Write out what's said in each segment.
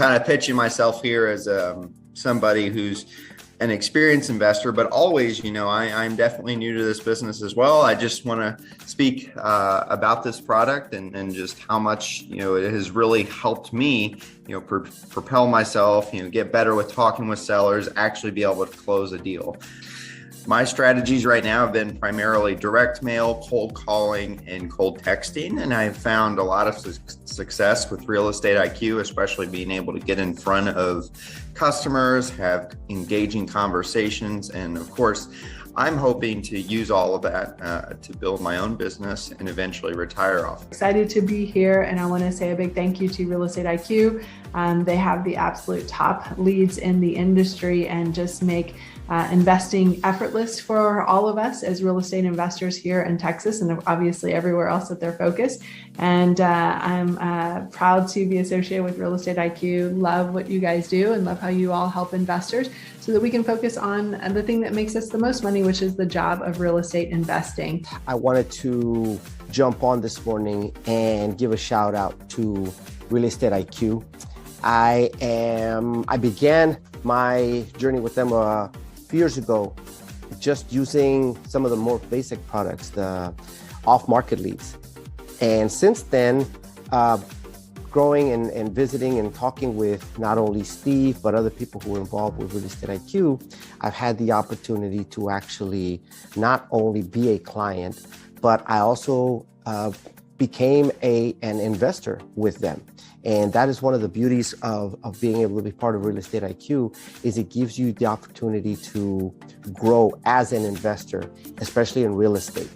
kind of pitching myself here as somebody who's an experienced investor, but always, I'm definitely new to this business as well. I just want to speak about this product and just how much, it has really helped me, propel myself, get better with talking with sellers, actually be able to close a deal. My strategies right now have been primarily direct mail, cold calling, and cold texting. And I've found a lot of success with Real Estate IQ, especially being able to get in front of customers, have engaging conversations. And of course, I'm hoping to use all of that to build my own business and eventually retire off. Excited to be here, and I want to say a big thank you to Real Estate IQ. They have the absolute top leads in the industry and just make investing effortless for all of us as real estate investors here in Texas and obviously everywhere else that they're focused. And I'm proud to be associated with Real Estate IQ. Love what you guys do and love how you all help investors so that we can focus on the thing that makes us the most money, which is the job of real estate investing. I wanted to jump on this morning and give a shout out to Real Estate IQ. I began my journey with them a few years ago, just using some of the more basic products, the off-market leads. And since then, growing and visiting and talking with not only Steve, but other people who are involved with Real Estate IQ, I've had the opportunity to actually not only be a client, but I also became an investor with them. And that is one of the beauties of being able to be part of Real Estate IQ, is it gives you the opportunity to grow as an investor, especially in real estate.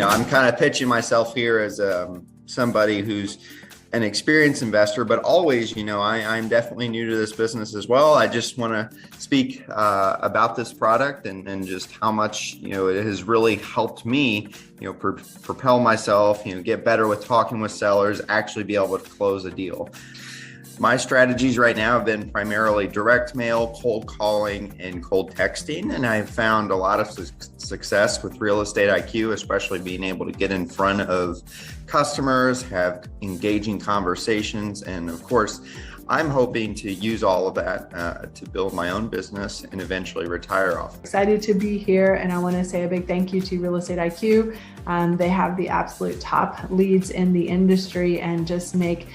I'm kind of pitching myself here as somebody who's an experienced investor, but always, I'm definitely new to this business as well. I just want to speak about this product and just how much, it has really helped me, propel myself, get better with talking with sellers, actually be able to close a deal. My strategies right now have been primarily direct mail, cold calling, and cold texting. And I've found a lot of success with Real Estate IQ, especially being able to get in front of customers, have engaging conversations. And of course, I'm hoping to use all of that to build my own business and eventually retire off. Excited to be here, and I want to say a big thank you to Real Estate IQ. They have the absolute top leads in the industry and just make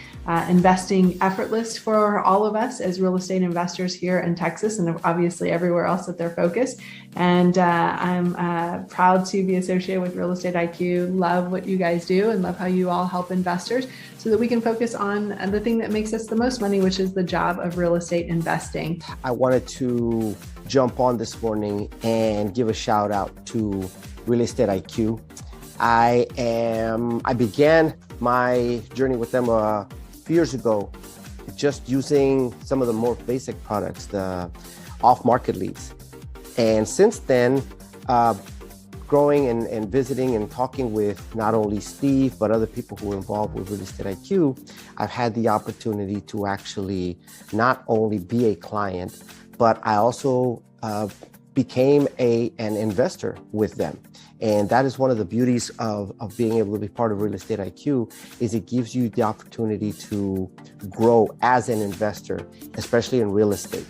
investing effortless for all of us as real estate investors here in Texas and obviously everywhere else that they're focused. And I'm proud to be associated with Real Estate IQ. Love what you guys do and love how you all help investors so that we can focus on the thing that makes us the most money, which is the job of real estate investing. I wanted to jump on this morning and give a shout out to Real Estate IQ. I began my journey with them a few years ago, just using some of the more basic products, the off-market leads. And since then, growing and visiting and talking with not only Steve, but other people who are involved with Real Estate IQ, I've had the opportunity to actually not only be a client, but I also became an investor with them. And that is one of the beauties of being able to be part of Real Estate IQ, is it gives you the opportunity to grow as an investor, especially in real estate.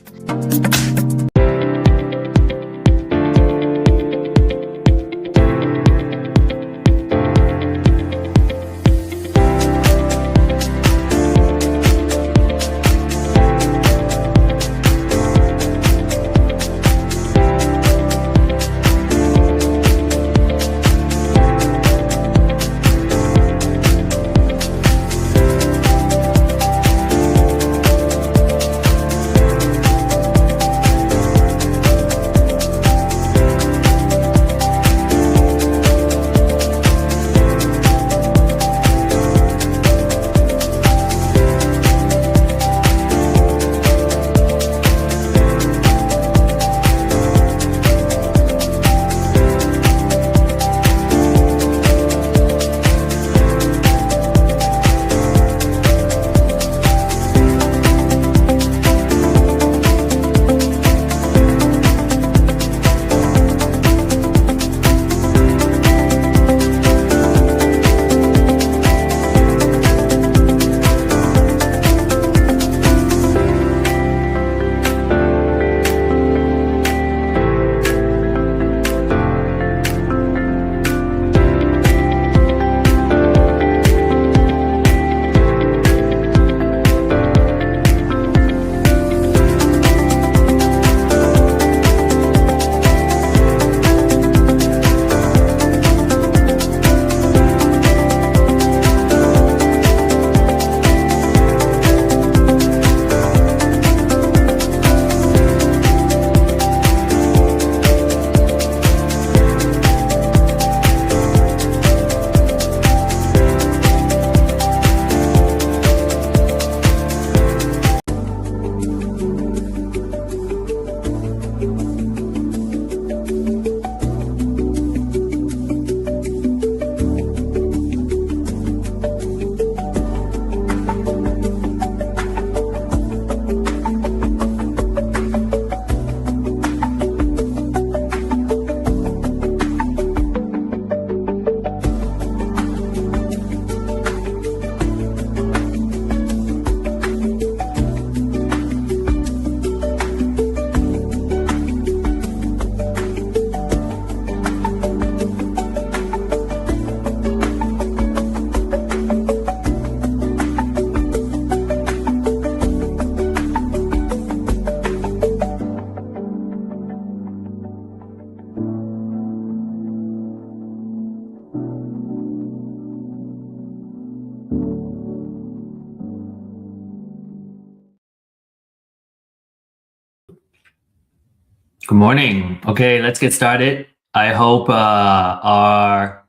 Good morning. Okay, let's get started. I hope our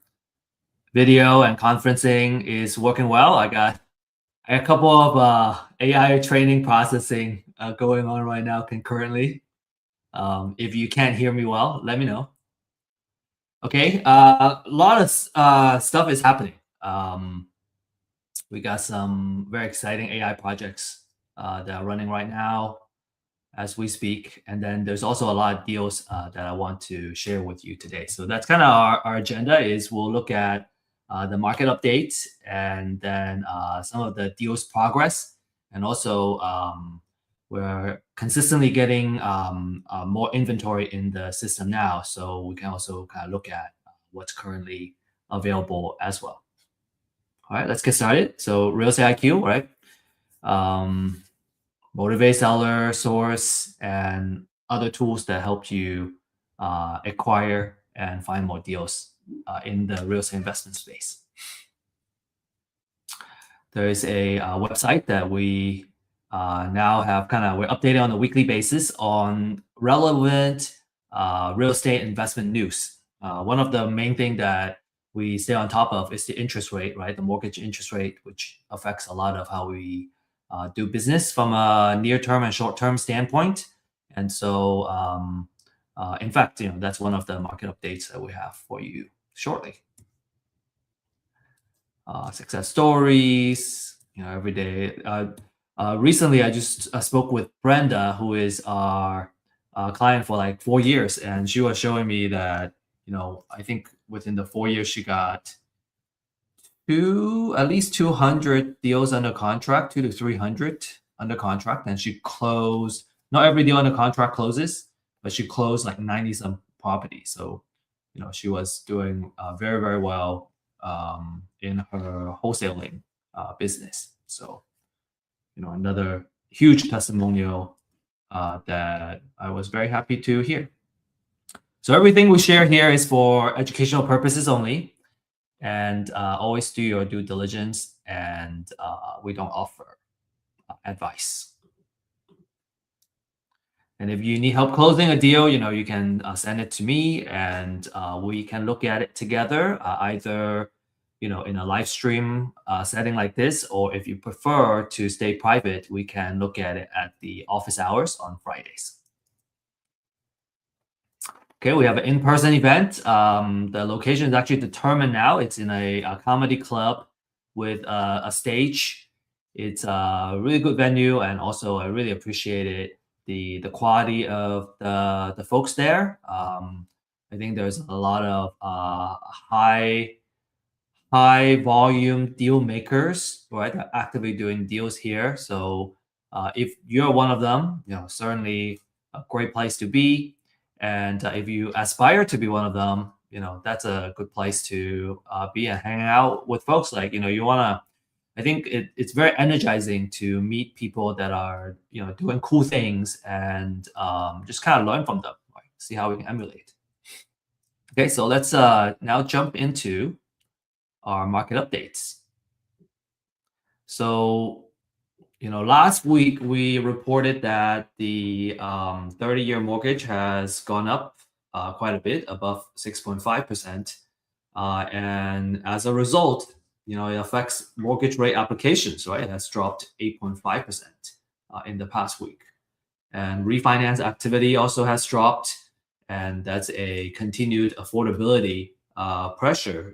video and conferencing is working well. I got A couple of AI training processing going on right now concurrently. If you can't hear me well, let me know. Okay, a lot of stuff is happening. We got some very exciting AI projects that are running right now as we speak. And then there's also a lot of deals that I want to share with you today. So that's kind of our agenda is we'll look at the market updates and then some of the deals progress. And also we're consistently getting more inventory in the system now. So we can also kind of look at what's currently available as well. All right, let's get started. So real estate IQ, right? Motivate seller, source, and other tools that help you acquire and find more deals in the real estate investment space. There is a website that we now have we're updating on a weekly basis on relevant real estate investment news. One of the main thing that we stay on top of is the interest rate, right? The mortgage interest rate, which affects a lot of how we do business from a near-term and short-term standpoint. And so, in fact, that's one of the market updates that we have for you shortly. Success stories, every day. Recently, I just spoke with Brenda, who is our client for like 4 years, and she was showing me that, I think within the 4 years, she got at least 200 deals under contract, 200 to 300 under contract, and she closed. Not every deal under contract closes, but she closed like 90 some properties. So, she was doing very, very well in her wholesaling business. So, another huge testimonial that I was very happy to hear. So everything we share here is for educational purposes only. And always do your due diligence, and we don't offer advice. And if you need help closing a deal, you can send it to me, and we can look at it together, either in a live stream setting like this, or if you prefer to stay private, we can look at it at the office hours on Fridays. Okay, we have an in-person event. The location is actually determined now. It's in a comedy club with a stage. It's a really good venue, and also I really appreciated the quality of the folks there. I think there's a lot of high volume deal makers, right? Actively doing deals here. So if you're one of them, certainly a great place to be. And if you aspire to be one of them, that's a good place to be and hang out with folks. Like, you want to, I think it's very energizing to meet people that are, doing cool things and just kind of learn from them, right? See how we can emulate. Okay, so let's now jump into our market updates. So, last week we reported that the 30-year mortgage has gone up quite a bit, above 6.5%. And as a result, it affects mortgage rate applications, right? It has dropped 8.5% in the past week. And refinance activity also has dropped. And that's a continued affordability pressure.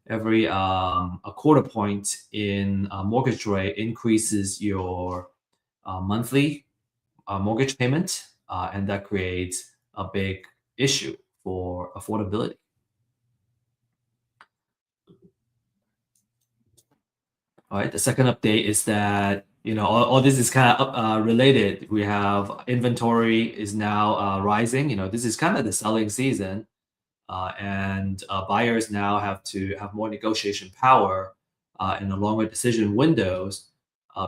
Every a quarter point in mortgage rate increases your monthly mortgage payment, and that creates a big issue for affordability. All right, the second update is that, all this is kind of related. We have inventory is now rising. This is kind of the selling season. And buyers now have to have more negotiation power in the longer decision windows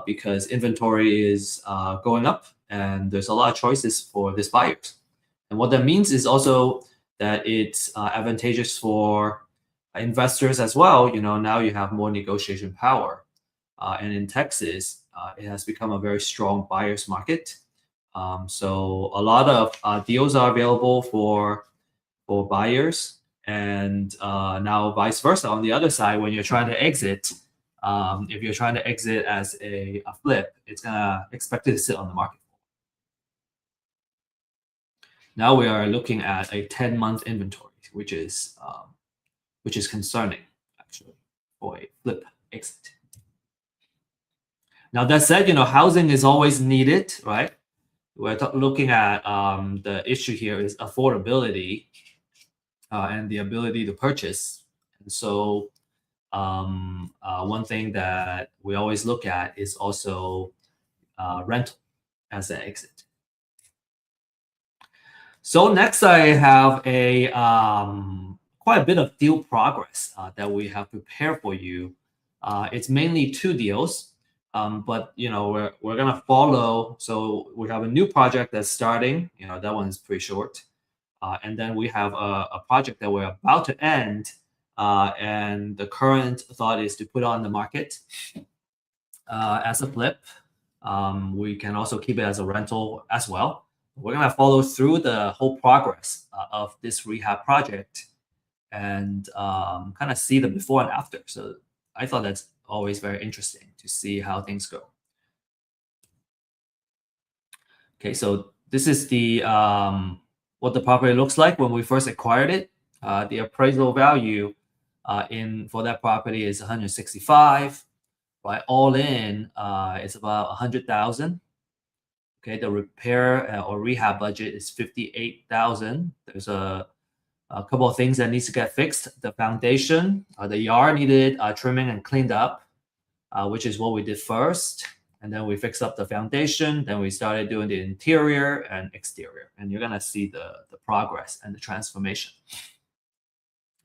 because inventory is going up and there's a lot of choices for these buyers. And what that means is also that it's advantageous for investors as well. Now you have more negotiation power. And in Texas, it has become a very strong buyer's market. So a lot of deals are available for buyers, and now vice versa. On the other side, when you're trying to exit, if you're trying to exit as a flip, it's gonna expect it to sit on the market. Now we are looking at a 10-month inventory, which is concerning actually for a flip exit. Now that said, housing is always needed, right? We're looking at the issue here is affordability and the ability to purchase. And so one thing that we always look at is also rental as an exit. So next I have a quite a bit of deal progress that we have prepared for you. It's mainly 2 deals. But we're gonna follow. So we have a new project that's starting. That one is pretty short, and then we have a project that we're about to end, and the current thought is to put on the market as a flip. We can also keep it as a rental as well. We're gonna follow through the whole progress of this rehab project and kind of see the before and after. So I thought that's always very interesting to see how things go. Okay, so this is the what the property looks like when we first acquired it. The appraisal value for that property is 165, right? All in, it's about 100,000. Okay, the repair or rehab budget is 58,000. There's a couple of things that needs to get fixed. The foundation, the yard needed trimming and cleaned up, which is what we did first. And then we fixed up the foundation. Then we started doing the interior and exterior. And you're gonna see the progress and the transformation.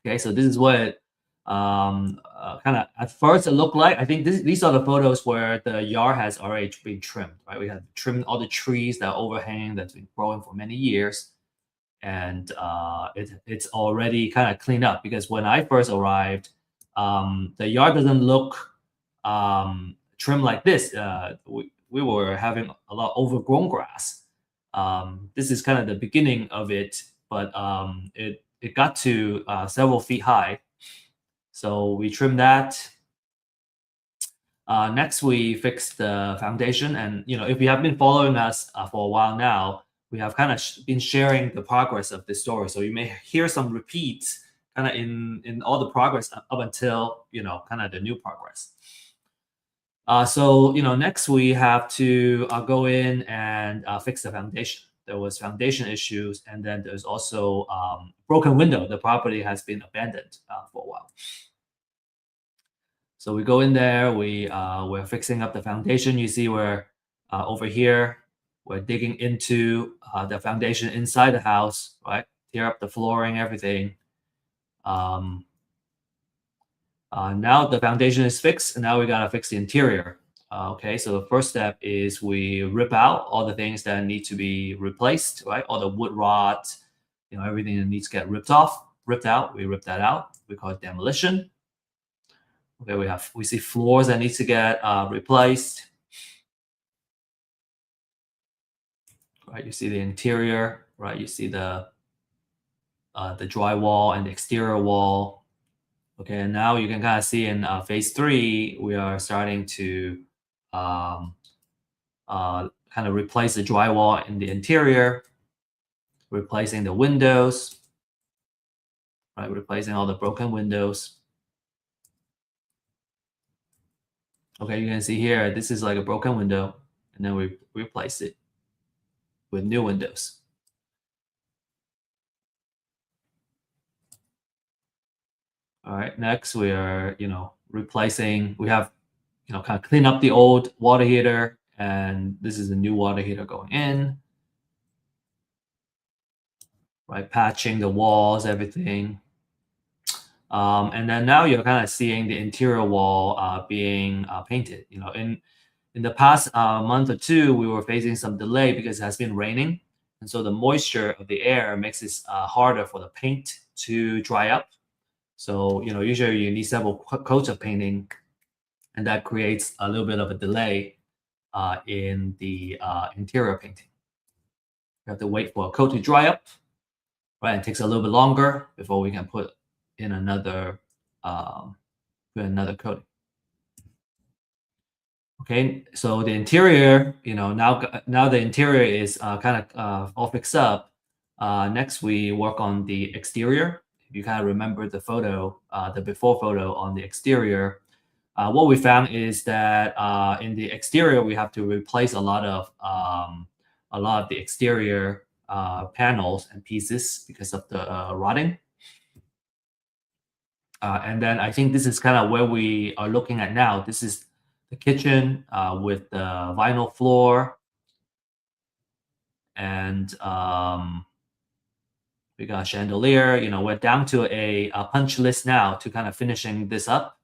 Okay, so this is what it kind of at first it looked like. I think these are the photos where the yard has already been trimmed, right? We had trimmed all the trees that are overhanging that's been growing for many years. And it's already kind of cleaned up, because when I first arrived, the yard doesn't look trimmed like this. We were having a lot of overgrown grass. This is kind of the beginning of it, but it got to several feet high. So we trimmed that. Next, we fixed the foundation. And if you have been following us for a while now, we have kind of been sharing the progress of this story. So you may hear some repeats kind of in all the progress up until, kind of the new progress. So next we have to go in and fix the foundation. There was foundation issues, and then there's also broken window. The property has been abandoned for a while. So we go in there, we're fixing up the foundation. You see we're over here, we're digging into the foundation inside the house, right? Tear up the flooring, everything. Now the foundation is fixed, and now we gotta fix the interior. Okay, so the first step is we rip out all the things that need to be replaced, right? All the wood rot, everything that needs to get ripped out. We rip that out. We call it demolition. Okay, we see floors that need to get replaced. Right, you see the interior, right? You see the drywall and the exterior wall. Okay, and now you can kind of see in phase 3, we are starting to kind of replace the drywall in the interior, replacing the windows, right? Replacing all the broken windows. Okay, you can see here, this is like a broken window, and then we replace it with new windows. All right, next we are, replacing, we have, kind of clean up the old water heater, and this is a new water heater going in. Right, patching the walls, everything. And then now you're kind of seeing the interior wall being painted. In the past month or two, we were facing some delay because it has been raining. And so the moisture of the air makes it harder for the paint to dry up. So, usually you need several coats of painting, and that creates a little bit of a delay in the interior painting. You have to wait for a coat to dry up, right? It takes a little bit longer before we can put in another coating. Okay, so the interior, now the interior is kind of all fixed up. Next, we work on the exterior. If you kind of remember the photo, the before photo on the exterior, what we found is that in the exterior, we have to replace a lot of the exterior panels and pieces because of the rotting. And then I think this is kind of where we are looking at now. This is the kitchen with the vinyl floor. And we got a chandelier. We're down to a punch list now to kind of finishing this up.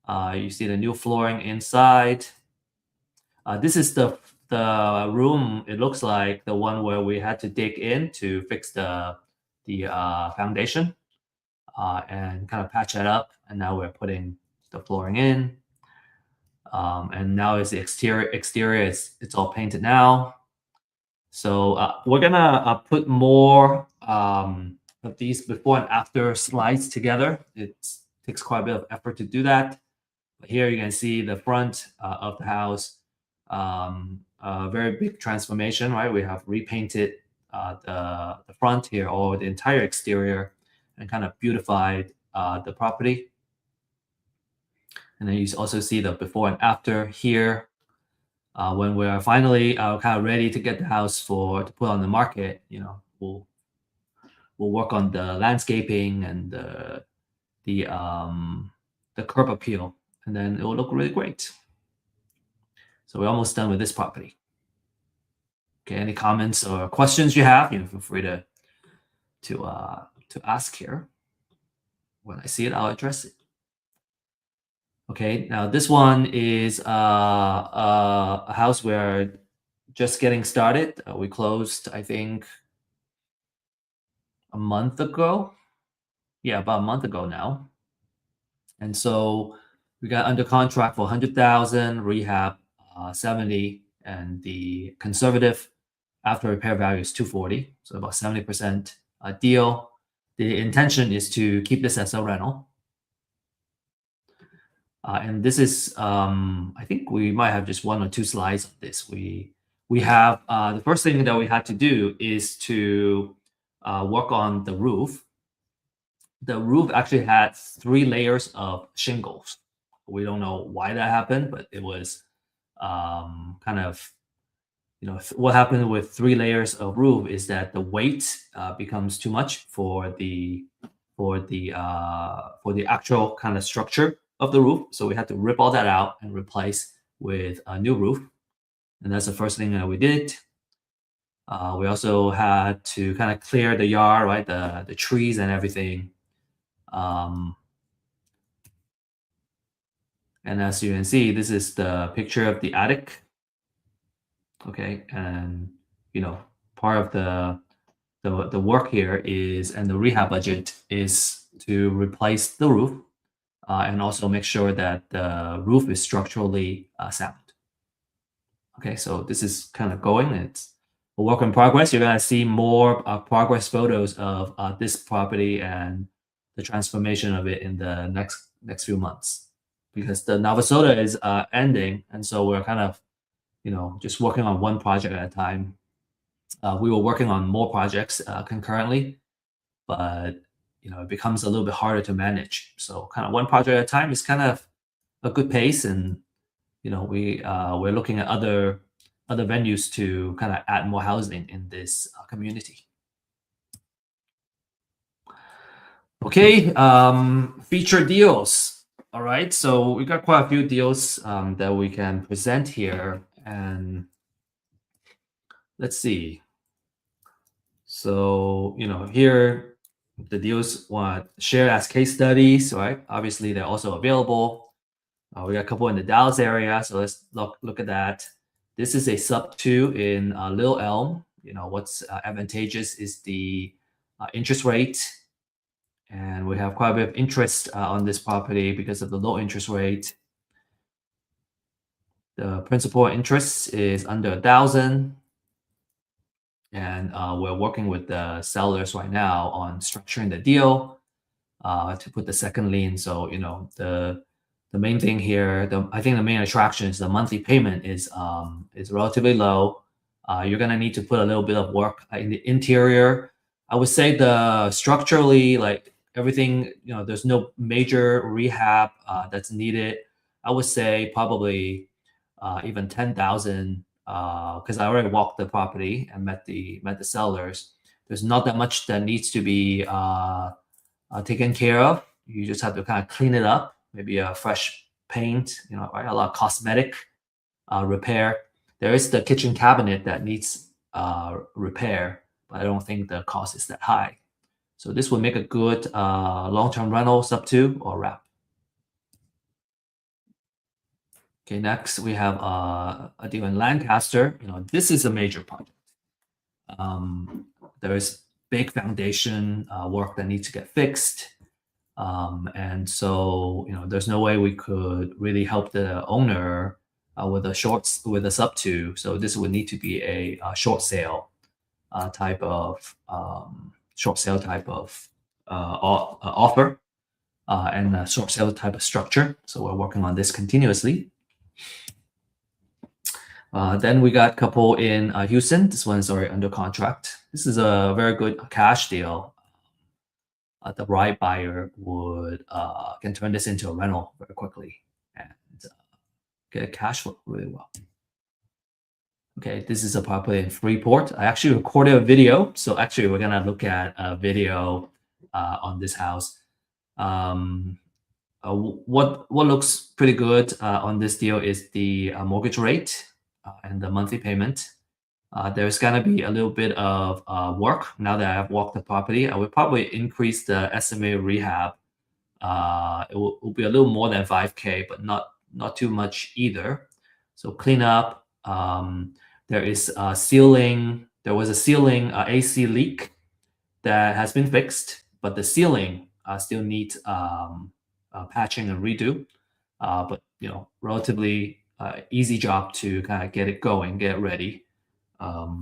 You see the new flooring inside. This is the room. It looks like the one where we had to dig in to fix the foundation and kind of patch it up. And now we're putting the flooring in. And now is the exterior. It's all painted now. So we're gonna put more of these before and after slides together. It takes quite a bit of effort to do that. But here you can see the front of the house. A very big transformation, right? We have repainted the front here, or the entire exterior, and kind of beautified the property. And then you also see the before and after here. When we're finally kind of ready to get the house to put on the market, we'll work on the landscaping and the curb appeal, and then it will look really great. So we're almost done with this property. Okay, any comments or questions you have, feel free to ask here. When I see it, I'll address it. Okay, now this one is a house we're just getting started. We closed, I think, a month ago. Yeah, about a month ago now. And so we got under contract for 100,000, rehab 70, and the conservative after repair value is 240, so about 70% deal. The intention is to keep this as a rental. And this is, I think we might have just one or two slides of this. We have, the first thing that we had to do is to work on the roof. The roof actually had 3 layers of shingles. We don't know why that happened, but it was kind of, what happened with 3 layers of roof is that the weight becomes too much for the actual kind of structure of the roof. So we had to rip all that out and replace with a new roof. And that's the first thing that we did. We also had to kind of clear the yard, right? The trees and everything. And as you can see, this is the picture of the attic. Okay, and part of the work here is, and the rehab budget is to replace the roof and also make sure that the roof is structurally sound. Okay, so this is kind of going. It's a work in progress. You're gonna see more progress photos of this property and the transformation of it in the next few months, because the Navasota is ending, and so we're kind of just working on one project at a time. We were working on more projects concurrently, but it becomes a little bit harder to manage. So kind of one project at a time is kind of a good pace, and we're looking at other venues to kind of add more housing in this community. Okay, feature deals. All right, so we got quite a few deals that we can present here, and let's see. So here the deals want shared as case studies, right? Obviously, they're also available. We got a couple in the Dallas area, so let's look at that. This is a sub 2 in Little Elm. What's advantageous is the interest rate, and we have quite a bit of interest on this property because of the low interest rate. The principal interest is under 1,000, and we're working with the sellers right now on structuring the deal to put the second lien. So the the main thing here, I think the main attraction is the monthly payment is relatively low. You're gonna need to put a little bit of work in the interior. I would say the structurally, like everything, there's no major rehab that's needed. I would say probably even 10,000 because I already walked the property and met the sellers. There's not that much that needs to be taken care of. You just have to kind of clean it up, maybe a fresh paint, right? A lot of cosmetic repair. There is the kitchen cabinet that needs repair, but I don't think the cost is that high. So this would make a good long-term rental, sub 2 or wrap. Okay, next we have a deal in Lancaster. This is a major project. There is big foundation work that needs to get fixed. And so, there's no way we could really help the owner with a sub 2. So this would need to be a short sale type of offer and a short sale type of structure. So we're working on this continuously. Then we got a couple in Houston. This one's already under contract. This is a very good cash deal. The right buyer can turn this into a rental very quickly and get a cash flow really well. Okay, this is a property in Freeport. I actually recorded a video, so actually we're gonna look at a video on this house. What looks pretty good on this deal is the mortgage rate and the monthly payment. There's gonna be a little bit of work now that I've walked the property. I would probably increase the estimated rehab. It will be a little more than 5K, but not too much either. So clean up. There is a ceiling. There was a ceiling AC leak that has been fixed, but the ceiling still needs patching and redo. But relatively easy job to kind of get it going, get it ready.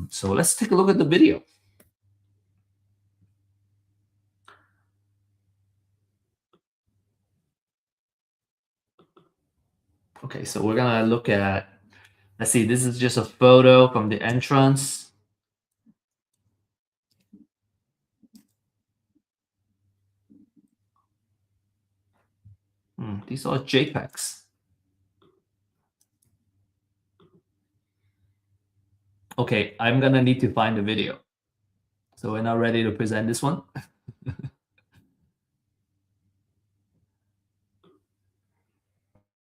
So let's take a look at the video. Okay, so we're gonna look at, let's see, this is just a photo from the entrance. These are JPEGs. Okay, I'm gonna need to find the video. So we're now ready to present this one.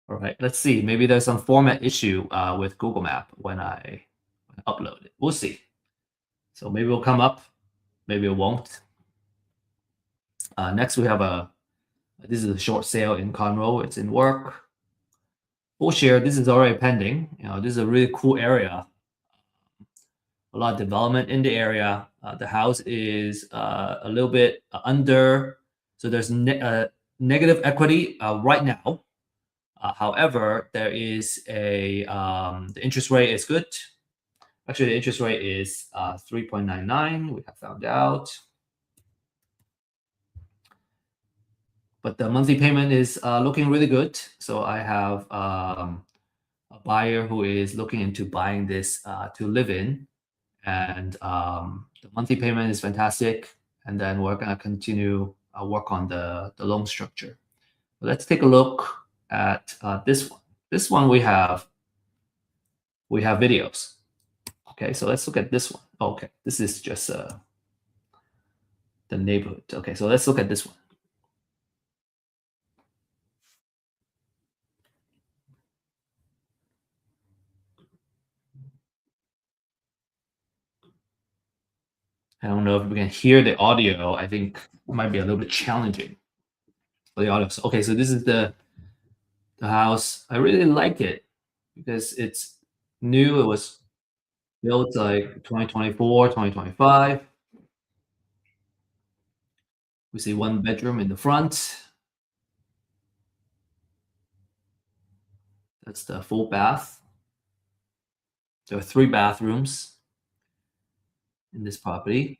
All right, let's see. Maybe there's some format issue with Google Map when I upload it. We'll see. So maybe it'll come up, maybe it won't. Next, we have this is a short sale in Conroe. It's in work. We'll share. This is already pending. This is a really cool area. A lot of development in the area. The house is a little bit under, so there's negative equity right now. However, there is the interest rate is good. Actually, the interest rate is 3.99. We have found out. But the monthly payment is looking really good. So I have a buyer who is looking into buying this to live in. And the monthly payment is fantastic. And then we're going to continue work on the loan structure. Let's take a look at this one. This one we have videos. Okay, so let's look at this one. Okay, this is just the neighborhood. Okay, so let's look at this one. I don't know if we can hear the audio. I think it might be a little bit challenging for the audio. Okay, so this is the house. I really like it because it's new. It was built like 2024, 2025. We see one bedroom in the front. That's the full bath. There are 3 bathrooms in this property.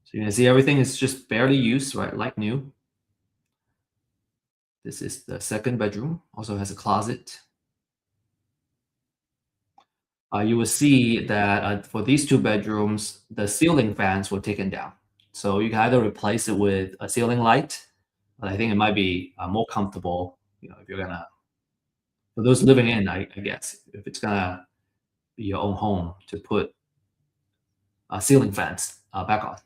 So you can see everything is just barely used, right? Like new. This is the second bedroom, also has a closet. You will see that for these 2 bedrooms, the ceiling fans were taken down. So you can either replace it with a ceiling light, but I think it might be more comfortable, if you're gonna, for those living in, I guess, if it's gonna be your own home, to put ceiling fans back on.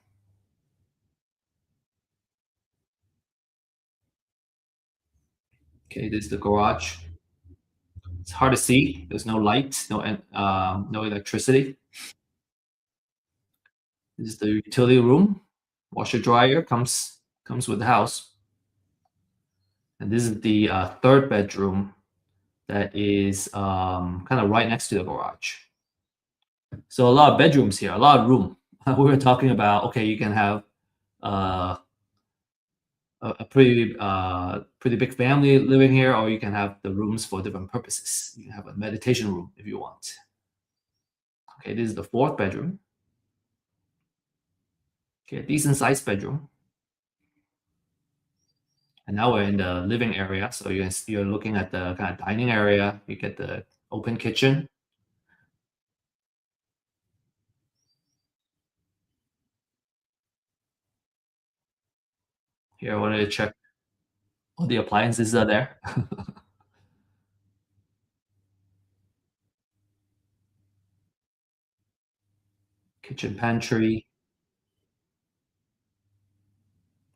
Okay, this is the garage. It's hard to see. There's no light, no electricity. This is the utility room. Washer dryer comes with the house. And this is the third bedroom that is kind of right next to the garage. So a lot of bedrooms here, a lot of room. We were talking about, okay, you can have a pretty big family living here, or you can have the rooms for different purposes. You can have a meditation room if you want. Okay, this is the fourth bedroom. Okay, decent sized bedroom. And now we're in the living area. So you're looking at the kind of dining area. You get the open kitchen. Here, I wanted to check all the appliances are there. Kitchen pantry,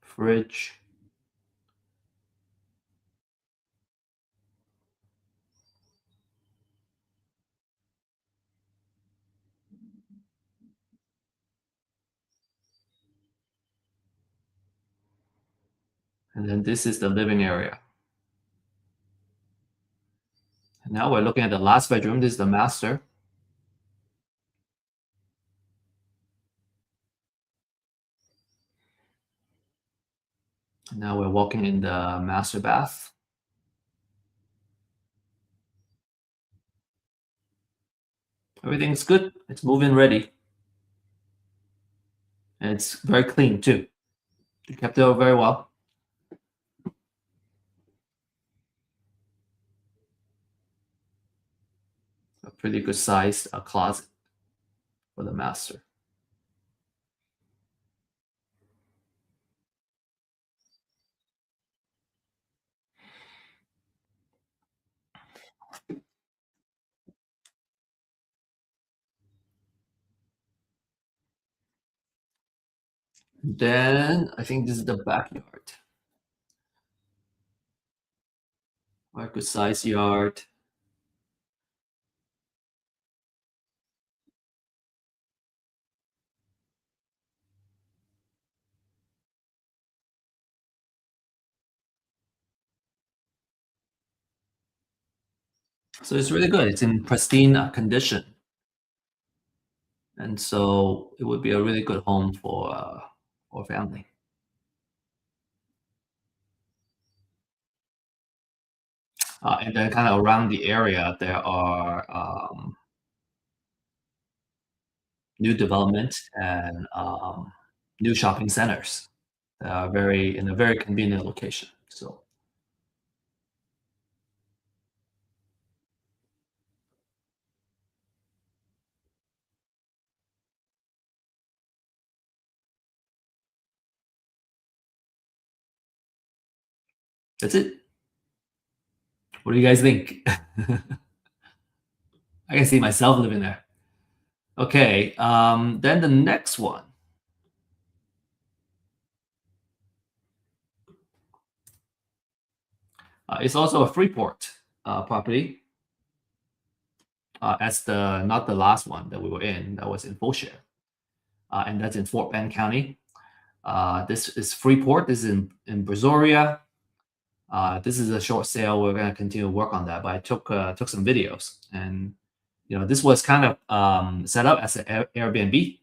fridge. And then this is the living area. And now we're looking at the last bedroom. This is the master. And now we're walking in the master bath. Everything's good. It's move-in ready. And it's very clean too. You kept it very well. A pretty good sized closet for the master. Then I think this is the backyard. Quite good sized yard. So it's really good. It's in pristine condition. And so it would be a really good home for family. And then kind of around the area, there are new development and new shopping centers that are in a very convenient location. So that's it. What do you guys think? I can see myself living there. Okay, then the next one. It's also a Freeport property. As not the last one that we were in, that was in Bullshit. And that's in Fort Bend County. This is Freeport. This is in Brazoria. This is a short sale. We're going to continue to work on that. But I took some videos, and this was kind of set up as an Airbnb.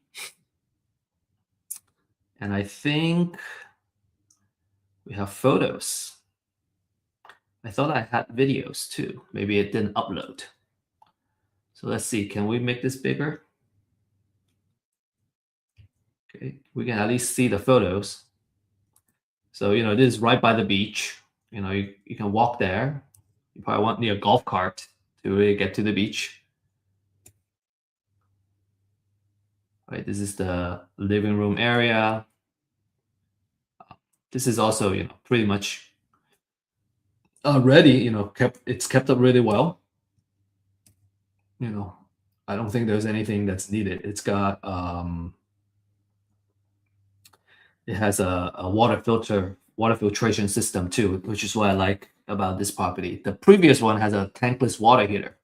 And I think we have photos. I thought I had videos too. Maybe it didn't upload. So let's see. Can we make this bigger? Okay, we can at least see the photos. So this is right by the beach. you can walk there. You probably need a golf cart to really get to the beach. Right, this is the living room area. This is also, pretty much ready. It's kept up really well. I don't think there's anything that's needed. It's got it has a water filtration system too, which is what I like about this property. The previous one has a tankless water heater,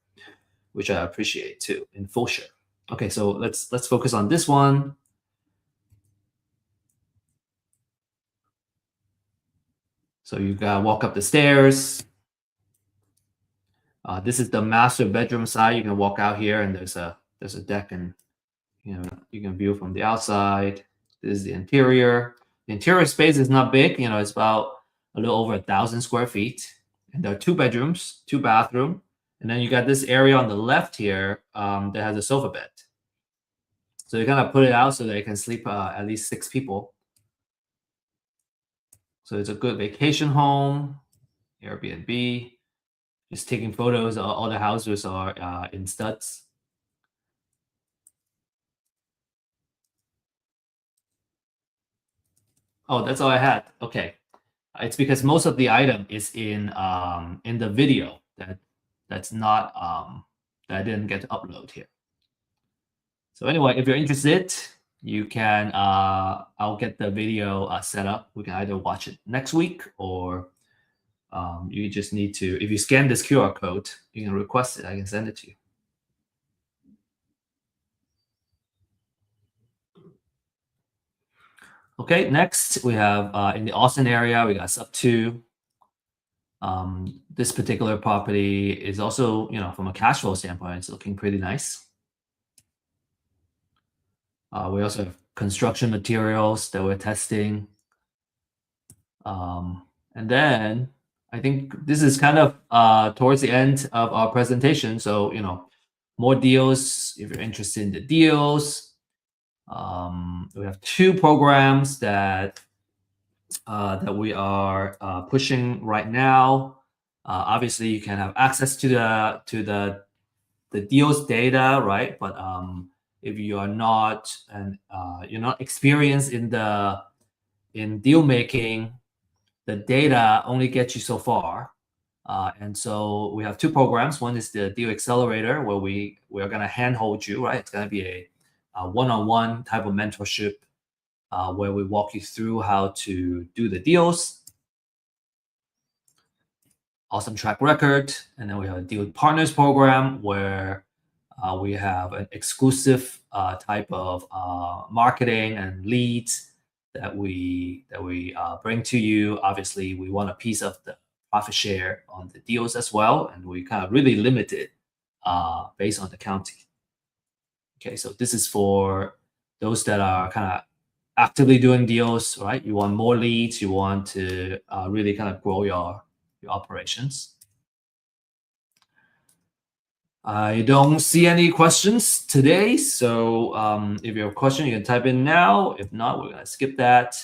which I appreciate too, in full share. Okay, so let's focus on this one. So you gotta walk up the stairs. This is the master bedroom side. You can walk out here, and there's a deck, and you can view from the outside. This is the interior. The interior space is not big. It's about a little over 1,000 square feet, and there are 2 bedrooms, 2 bathrooms, and then you got this area on the left here that has a sofa bed. So you kind of put it out so that you can sleep at least 6 people. So it's a good vacation home, Airbnb. Just taking photos. All the houses are in studs. Oh, that's all I had. Okay, it's because most of the item is in the video that's not that I didn't get to upload here. So anyway, if you're interested, you can I'll get the video set up. We can either watch it next week, or you just need to, if you scan this QR code, you can request it. I can send it to you. Okay, next we have in the Austin area, we got sub 2. This particular property is also, from a cash flow standpoint, it's looking pretty nice. We also have construction materials that we're testing. And then I think this is kind of towards the end of our presentation. So, more deals if you're interested in the deals. We have 2 programs that we are pushing right now. Obviously, you can have access to the deals data, right? But if you are not you're not experienced in deal making, the data only gets you so far. And so we have 2 programs. One is the Deal Accelerator, where we are going to handhold you, right? It's going to be a one-on-one type of mentorship where we walk you through how to do the deals. Awesome track record. And then we have a Deal Partners program, where we have an exclusive type of marketing and leads that we bring to you. Obviously, we want a piece of the profit share on the deals as well, and we kind of really limit it based on the county. Okay, so this is for those that are kind of actively doing deals, right? You want more leads. You want to really kind of grow your operations. I don't see any questions today, so if you have a question, you can type in now. If not, we're gonna skip that.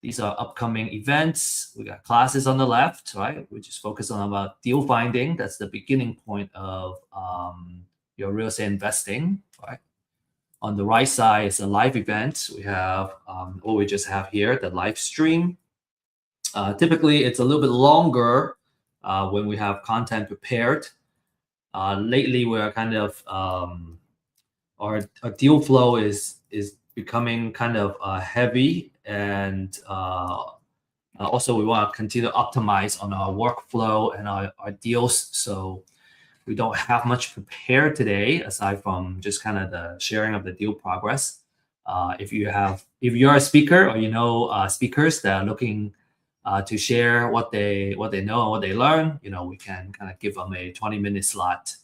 These are upcoming events. We got classes on the left, right, which is focused on about deal finding. That's the beginning point of your real estate investing, right? On the right side is a live event. We have what we just have here, the live stream. Typically, it's a little bit longer when we have content prepared. Lately, we're kind of our deal flow is becoming kind of heavy, and also we want to continue to optimize on our workflow and our deals. So we don't have much prepared today, aside from just kind of the sharing of the deal progress. If you're a speaker, or speakers that are looking to share what they know and what they learn, we can kind of give them a 20-minute slot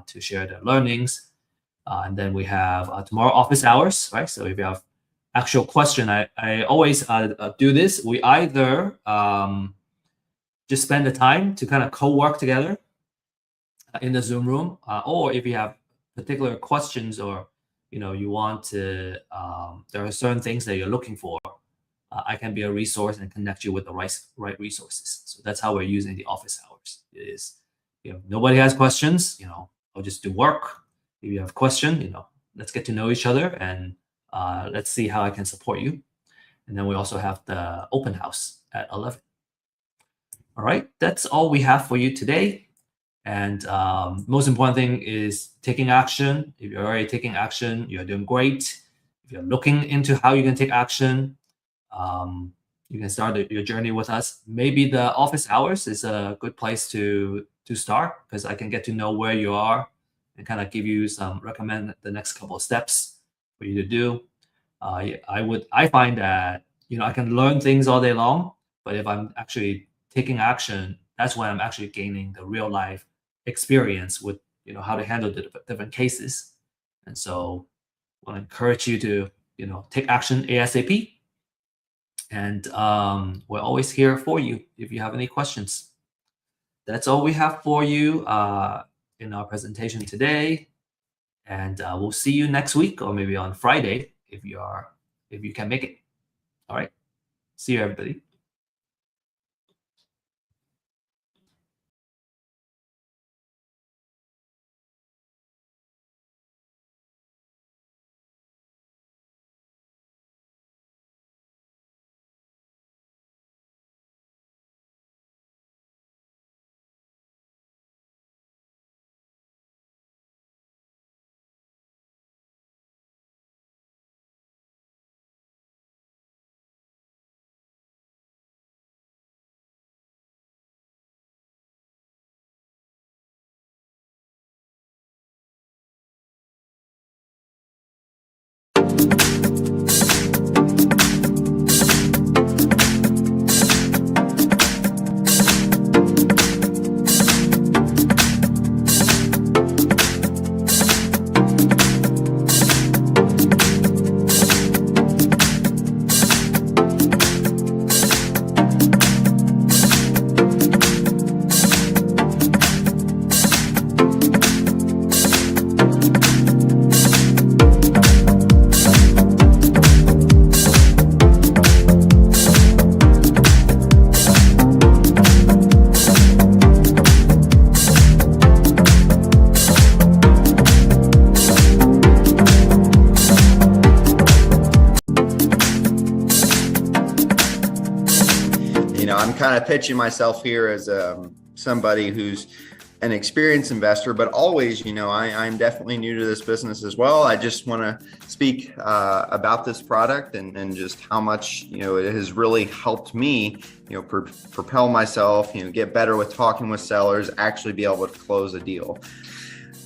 to share their learnings. And then we have tomorrow office hours, right? So if you have actual question, I always do this. We either just spend the time to kind of co-work together in the Zoom room, or if you have particular questions, or you want to, there are certain things that you're looking for I can be a resource and connect you with the right resources. So that's how we're using the office hours. It is, nobody has questions, I'll just do work. If you have a question, let's get to know each other, and let's see how I can support you. And then we also have the open house at 11. All right, that's all we have for you today. And most important thing is taking action. If you're already taking action, you're doing great. If you're looking into how you can take action, you can start your journey with us. Maybe the office hours is a good place to start, because I can get to know where you are and kind of give you recommend the next couple of steps for you to do. I find that I can learn things all day long, but if I'm actually taking action, that's when I'm actually gaining the real life experience with how to handle the different cases. And so I want to encourage you to take action ASAP. And we're always here for you if you have any questions. That's all we have for you in our presentation today. And we'll see you next week, or maybe on Friday if you can make it. All right. See you, everybody. I'm kind of pitching myself here as somebody who's an experienced investor, but always, I'm definitely new to this business as well. I just want to speak about this product and just how much, it has really helped me, propel myself, get better with talking with sellers, actually be able to close a deal.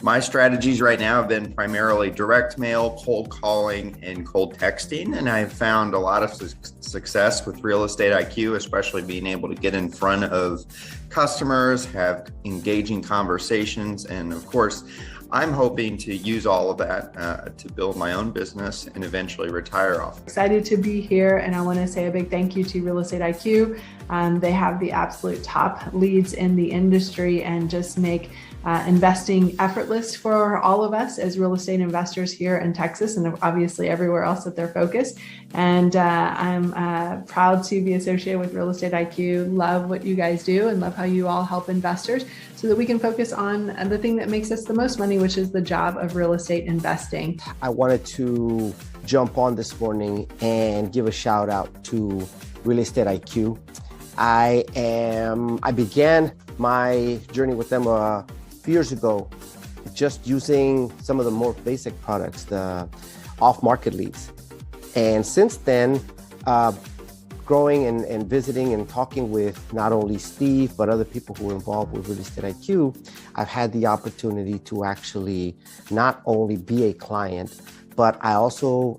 My strategies right now have been primarily direct mail, cold calling, and cold texting. And I've found a lot of success with Real Estate IQ, especially being able to get in front of customers, have engaging conversations. And of course, I'm hoping to use all of that to build my own business and eventually retire off. Excited to be here, and I want to say a big thank you to Real Estate IQ. They have the absolute top leads in the industry and just make investing effortless for all of us as real estate investors here in Texas, and obviously everywhere else that they're focused. And I'm proud to be associated with Real Estate IQ. Love what you guys do and love how you all help investors so that we can focus on the thing that makes us the most money, which is the job of real estate investing. I wanted to jump on this morning and give a shout out to Real Estate IQ. I began my journey with them a few years ago, just using some of the more basic products, the off-market leads. And since then, growing and visiting and talking with not only Steve, but other people who are involved with Real Estate IQ, I've had the opportunity to actually not only be a client, but I also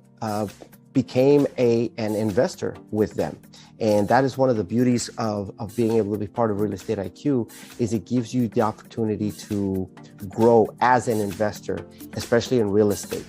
became an investor with them. And that is one of the beauties of being able to be part of Real Estate IQ, is it gives you the opportunity to grow as an investor, especially in real estate.